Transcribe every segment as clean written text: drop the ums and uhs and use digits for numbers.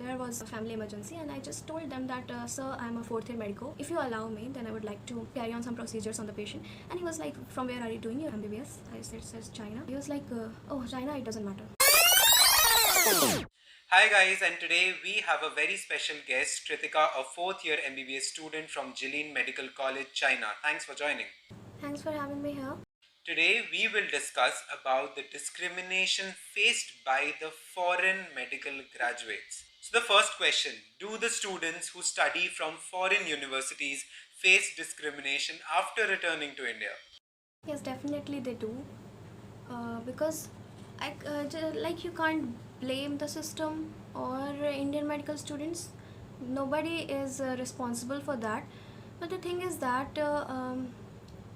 there was a family emergency, and I just told them that, sir, I'm a fourth year medico. If you allow me, then I would like to carry on some procedures on the patient. And he was like, from where are you doing your MBBS? I said, says China. He was like, oh, China, it doesn't matter. Hi guys, and today we have a very special guest, Kritika, a fourth year MBBS student from Jilin Medical College, China. Thanks for joining. Thanks for having me here. Today we will discuss about the discrimination faced by the foreign medical graduates. So the first question, do the students who study from foreign universities face discrimination after returning to India? Yes, definitely they do. Because like you can't blame the system or Indian medical students. Nobody is responsible for that. But the thing is that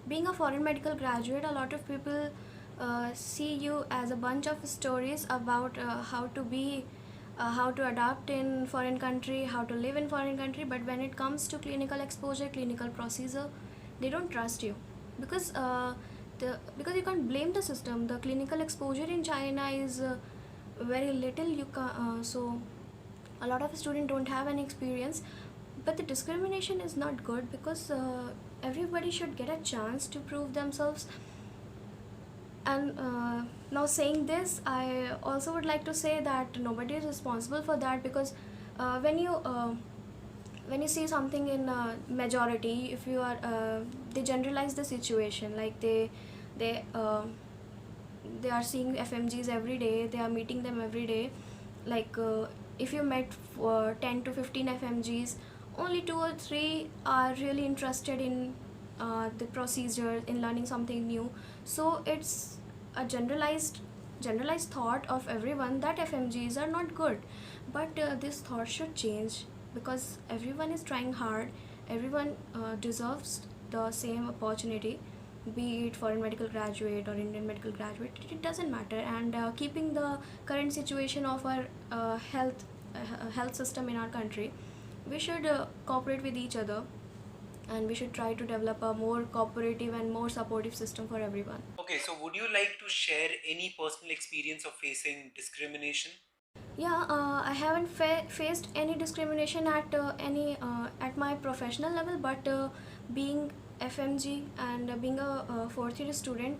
being a foreign medical graduate, a lot of people see you as a bunch of stories about how to adapt in foreign country, how to live in foreign country. But when it comes to clinical exposure, clinical procedure, they don't trust you because because you can't blame the system. The clinical exposure in China is very little. So a lot of students don't have any experience, but the discrimination is not good because everybody should get a chance to prove themselves. And now saying this, I also would like to say that nobody is responsible for that, because when you see something in majority, if you are they generalize the situation, like they they are seeing fmges every day, they are meeting them every day. Like if you met 10 to 15 fmges, only 2 or 3 are really interested in the procedure, in learning something new. So it's a generalized thought of everyone that fmgs are not good. But this thought should change, because everyone is trying hard. Everyone deserves the same opportunity, be it foreign medical graduate or Indian medical graduate, it doesn't matter. And keeping the current situation of our health system in our country, we should cooperate with each other, and we should try to develop a more cooperative and more supportive system for everyone. Okay, so would you like to share any personal experience of facing discrimination? Yeah, I haven't faced any discrimination at my professional level, but being FMG and being a fourth year student,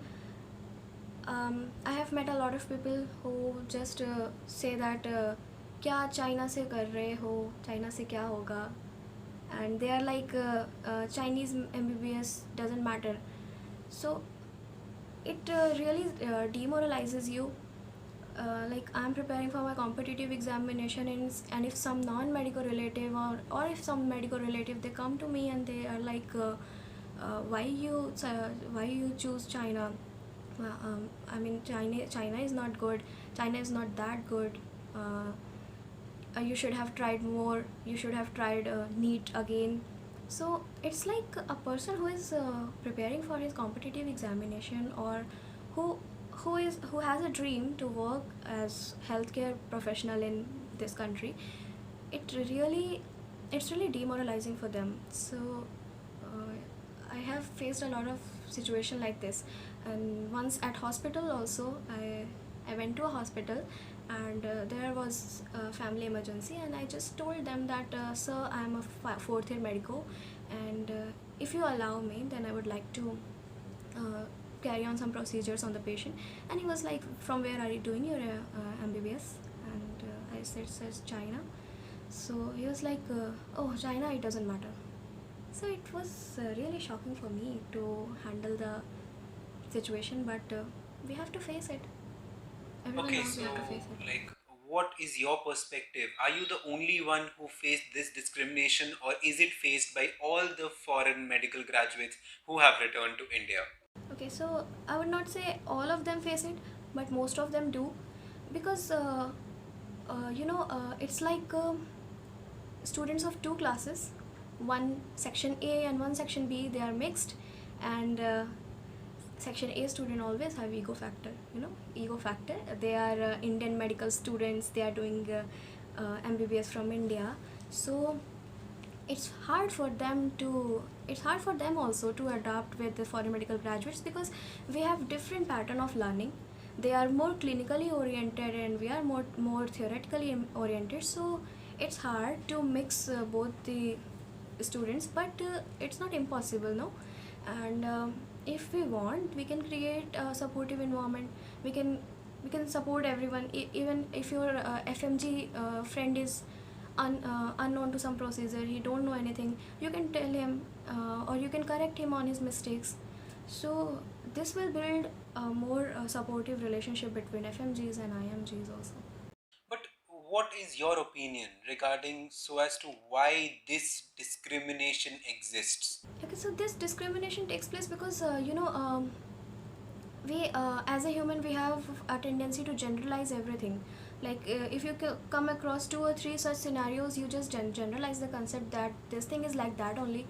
I have met a lot of people who just say that क्या China से कर रहे हो, China से क्या होगा, and they are like Chinese MBBS doesn't matter. So it really demoralizes you. Like I'm preparing for my competitive examination, and if some non-medical relative or if some medical relative, they come to me and they are like, why you choose China? I mean, China is not good. China is not that good. You should have tried more. You should have tried NEET again. So it's like a person who is preparing for his competitive examination, or who has a dream to work as healthcare professional in this country. It's really demoralizing for them. So I have faced a lot of situation like this. And once at hospital also, I went to a hospital, and there was a family emergency, and I just told them that, sir, I'm a fourth year medico, and if you allow me, then I would like to carry on some procedures on the patient. And he was like, from where are you doing your MBBS? And I said, says China. So he was like, oh, China, it doesn't matter. So it was really shocking for me to handle the situation, but we have to face it. Everyone Okay, knows we so have to face it. like, what is your perspective? Are you the only one who faced this discrimination, or is it faced by all the foreign medical graduates who have returned to India? Okay, so I would not say all of them face it, but most of them do, because it's like students of 2 classes, one section A and one section B, they are mixed, and section A student always have ego factor. Ego factor. They are Indian medical students. They are doing MBBS from India, so it's hard for them also to adapt with the foreign medical graduates, because we have different pattern of learning. They are more clinically oriented, and we are more theoretically oriented. So it's hard to mix both the students, but it's not impossible, no. And if we want, we can create a supportive environment. We can support everyone. Even if your fmg friend is unknown to some procedure, he don't know anything, you can tell him, or you can correct him on his mistakes. So this will build a more supportive relationship between fmgs and imgs also. But what is your opinion regarding so as to why this discrimination exists? Okay, so this discrimination takes place because we as a human, we have a tendency to generalize everything. Like if you come across two or three such scenarios, you just generalize the concept that this thing is like that only.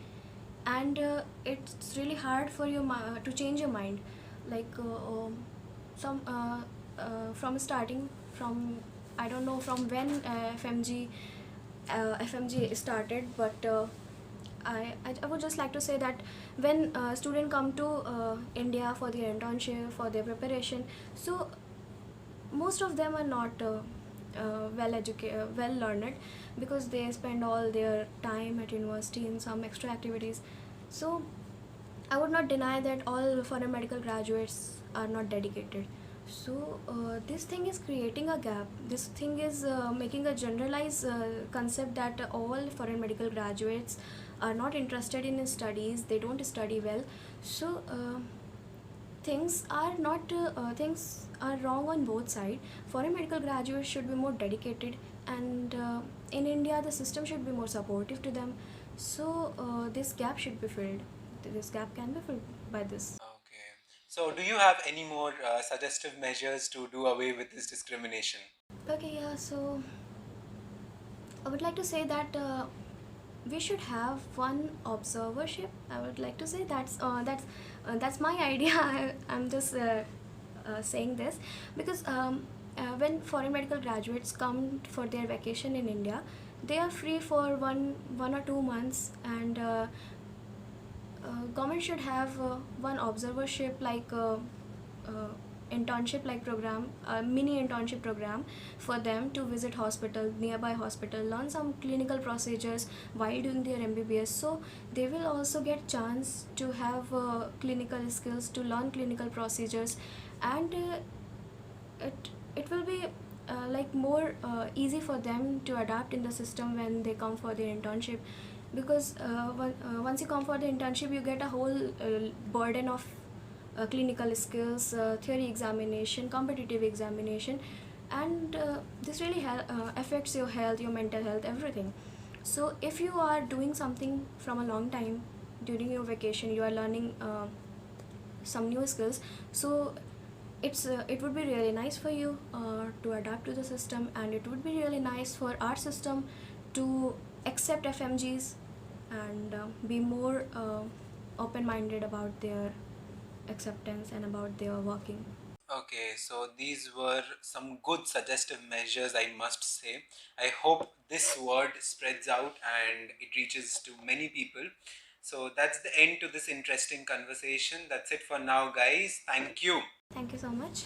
And it's really hard for you to change your mind. Like some from starting, from I don't know from when fmg started, but I would just like to say that when students come to India for their internship, for their preparation, so most of them are not well learned, because they spend all their time at university in some extra activities. So I would not deny that all foreign medical graduates are not dedicated. So this thing is creating a gap. This thing is making a generalized concept that all foreign medical graduates are not interested in studies. They don't study well. So things are wrong on both sides. Foreign medical graduates should be more dedicated, and in India the system should be more supportive to them. So this gap should be filled. This gap can be filled by this. Okay. So, do you have any more suggestive measures to do away with this discrimination? Okay, yeah. So I would like to say that we should have one observership. I would like to say that's my idea. I'm just saying this because when foreign medical graduates come for their vacation in India, they are free for one or 2 months, and government should have one observership, like uh, internship like program, mini internship program for them to visit hospital, nearby hospital, learn some clinical procedures while doing their mbbs. So they will also get chance to have clinical skills, to learn clinical procedures. And it will be like more easy for them to adapt in the system when they come for their internship. Because once you come for the internship, you get a whole burden of clinical skills, theory examination, competitive examination, and this really affects your health, your mental health, everything. So if you are doing something from a long time, during your vacation you are learning some new skills. So it would be really nice for you to adapt to the system, and it would be really nice for our system to accept fmgs and be more open-minded about their acceptance and about their working. Okay, so these were some good suggestive measures, I must say. I hope this word spreads out and it reaches to many people. So that's the end to this interesting conversation. That's it for now, guys. Thank you. Thank you so much.